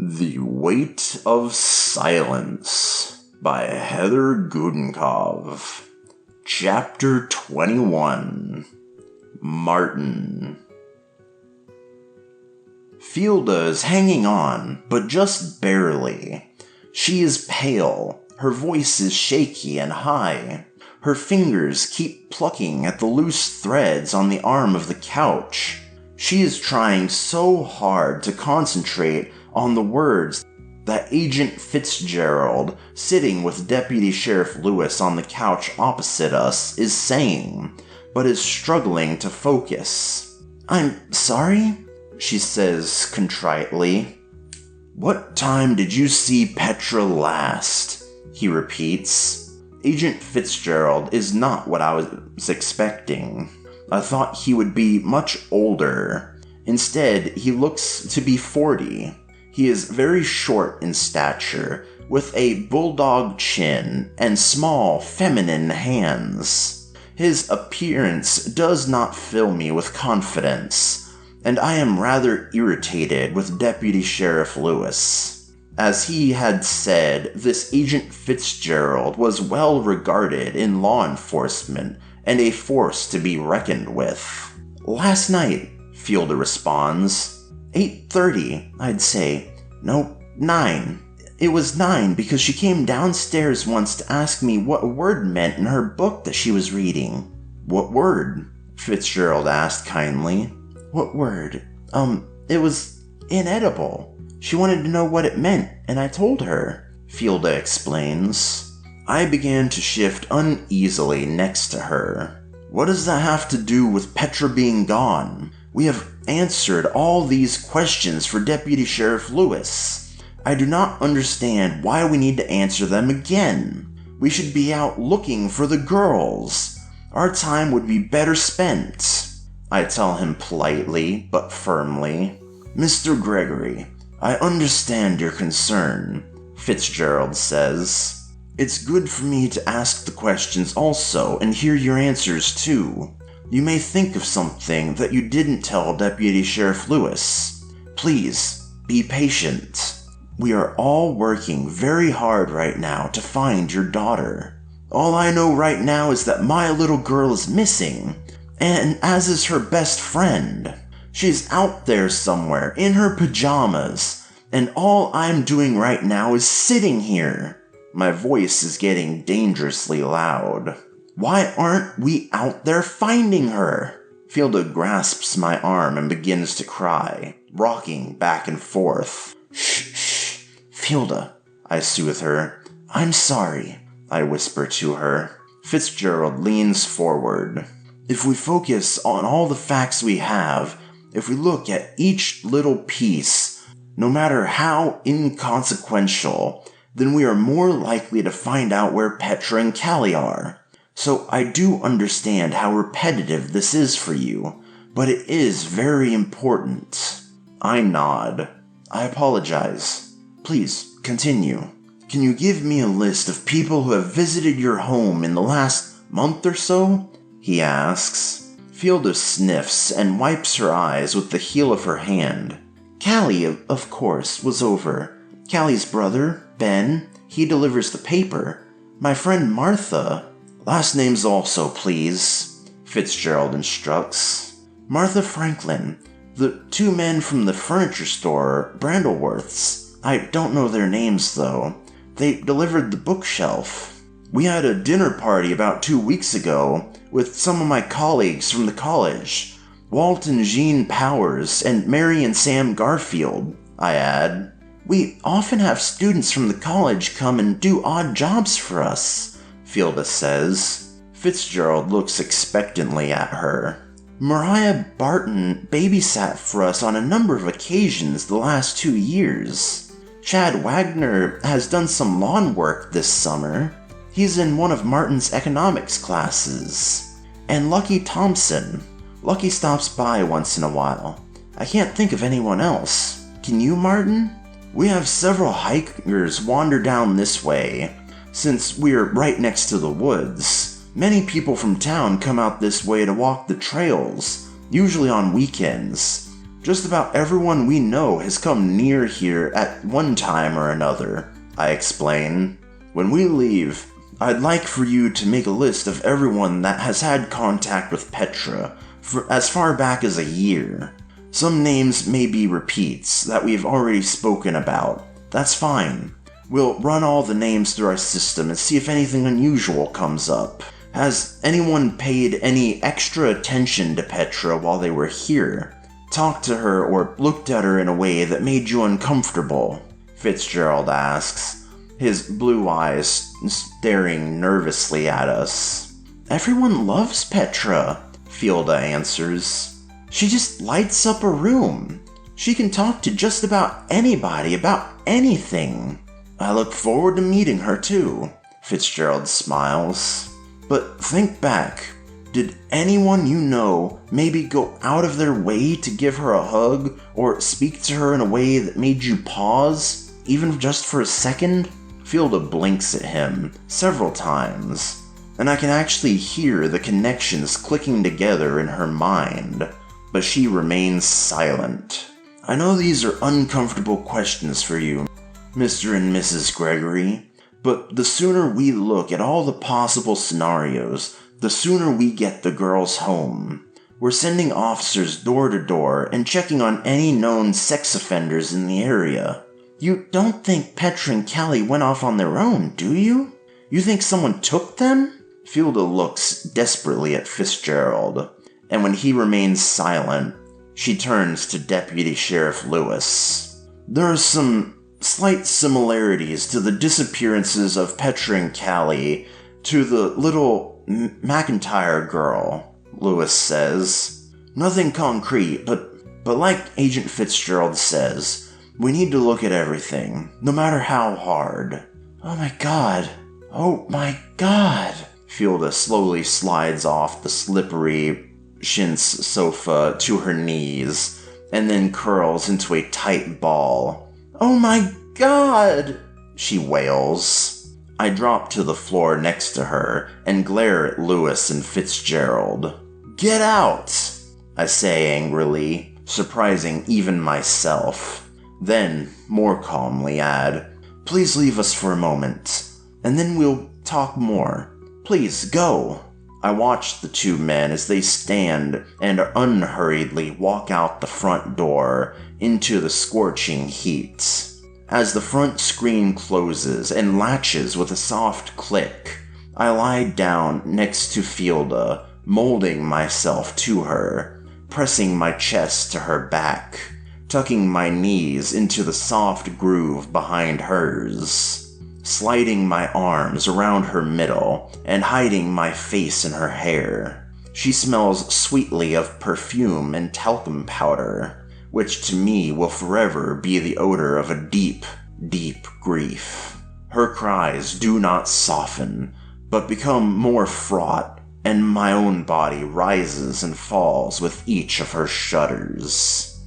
The Weight of Silence by Heather Gudenkauf. Chapter 21. Martin. Fielda is hanging on, but just barely. She is pale, her voice is shaky and high. Her fingers keep plucking at the loose threads on the arm of the couch. She is trying so hard to concentrate on the words that Agent Fitzgerald, sitting with Deputy Sheriff Lewis on the couch opposite us, is saying, but is struggling to focus. "I'm sorry," she says contritely. "What time did you see Petra last?" he repeats. Agent Fitzgerald is not what I was expecting. I thought he would be much older. Instead, he looks to be 40. He is very short in stature, with a bulldog chin and small, feminine hands. His appearance does not fill me with confidence, and I am rather irritated with Deputy Sheriff Lewis. As he had said, this Agent Fitzgerald was well regarded in law enforcement and a force to be reckoned with. "Last night," Fielda responds. 8:30, I'd say. No, 9. It was 9 because she came downstairs once to ask me what a word meant in her book that she was reading. "What word?" Fitzgerald asked kindly. "What word? It was inedible. She wanted to know what it meant, and I told her," Fielda explains. I began to shift uneasily next to her. What does that have to do with Petra being gone? We have answered all these questions for Deputy Sheriff Lewis. I do not understand why we need to answer them again. We should be out looking for the girls. Our time would be better spent. I tell him politely, but firmly. "Mr. Gregory, I understand your concern," Fitzgerald says. "It's good for me to ask the questions also and hear your answers too. You may think of something that you didn't tell Deputy Sheriff Lewis. Please, be patient. We are all working very hard right now to find your daughter. All I know right now is that my little girl is missing, and as is her best friend. She's out there somewhere in her pajamas, and all I'm doing right now is sitting here." My voice is getting dangerously loud. "Why aren't we out there finding her?" Fielda grasps my arm and begins to cry, rocking back and forth. Shh, Fielda," I soothe her. "I'm sorry," I whisper to her. Fitzgerald leans forward. "If we focus on all the facts we have, if we look at each little piece, no matter how inconsequential, then we are more likely to find out where Petra and Callie are. So I do understand how repetitive this is for you, but it is very important." I nod. "I apologize. Please, continue. Can you give me a list of people who have visited your home in the last month or so?" he asks. Fielda sniffs and wipes her eyes with the heel of her hand. "Callie, of course, was over. Callie's brother, Ben, he delivers the paper. My friend Martha—" "Last names also, please," Fitzgerald instructs. "Martha Franklin. The 2 men from the furniture store, Brandleworth's. I don't know their names, though. They delivered the bookshelf. We had a dinner party about 2 weeks ago with some of my colleagues from the college. Walt and Jean Powers and Mary and Sam Garfield," I add. "We often have students from the college come and do odd jobs for us," Fielda says. Fitzgerald looks expectantly at her. "Mariah Barton babysat for us on a number of occasions the last 2 years. Chad Wagner has done some lawn work this summer. He's in one of Martin's economics classes. And Lucky Thompson. Lucky stops by once in a while. I can't think of anyone else. Can you, Martin? We have several hikers wander down this way, since we're right next to the woods. Many people from town come out this way to walk the trails, usually on weekends. Just about everyone we know has come near here at one time or another, I explain. When we leave, I'd like for you to make a list of everyone that has had contact with Petra for as far back as a year. Some names may be repeats that we've already spoken about. That's fine. We'll run all the names through our system and see if anything unusual comes up. Has anyone paid any extra attention to Petra while they were here? Talked to her or looked at her in a way that made you uncomfortable? Fitzgerald asks, his blue eyes staring nervously at us. Everyone loves Petra, Fielda answers. She just lights up a room. She can talk to just about anybody about anything. I look forward to meeting her too, Fitzgerald smiles. But think back. Did anyone you know maybe go out of their way to give her a hug or speak to her in a way that made you pause, even just for a second? Fielda blinks at him several times, and I can actually hear the connections clicking together in her mind, but she remains silent. I know these are uncomfortable questions for you, Mr. and Mrs. Gregory, but the sooner we look at all the possible scenarios, the sooner we get the girls home. We're sending officers door to door and checking on any known sex offenders in the area. You don't think Petra and Callie went off on their own, do you? You think someone took them? Fielda looks desperately at Fitzgerald, and when he remains silent, she turns to Deputy Sheriff Lewis. There are some slight similarities to the disappearances of Petra and Callie to the little McIntyre girl, Lewis says. Nothing concrete, but like Agent Fitzgerald says, we need to look at everything, no matter how hard. Oh my god. Fielda slowly slides off the slippery chintz sofa to her knees, and then curls into a tight ball. Oh my god, she wails. I drop to the floor next to her and glare at Lewis and Fitzgerald. Get out, I say angrily, surprising even myself. Then, more calmly add, please leave us for a moment, and then we'll talk more. Please, go. I watch the two men as they stand and unhurriedly walk out the front door into the scorching heat. As the front screen closes and latches with a soft click, I lie down next to Fielda, molding myself to her, pressing my chest to her back, tucking my knees into the soft groove behind hers, sliding my arms around her middle and hiding my face in her hair. She smells sweetly of perfume and talcum powder, which to me will forever be the odor of a deep, deep grief. Her cries do not soften, but become more fraught, and my own body rises and falls with each of her shudders.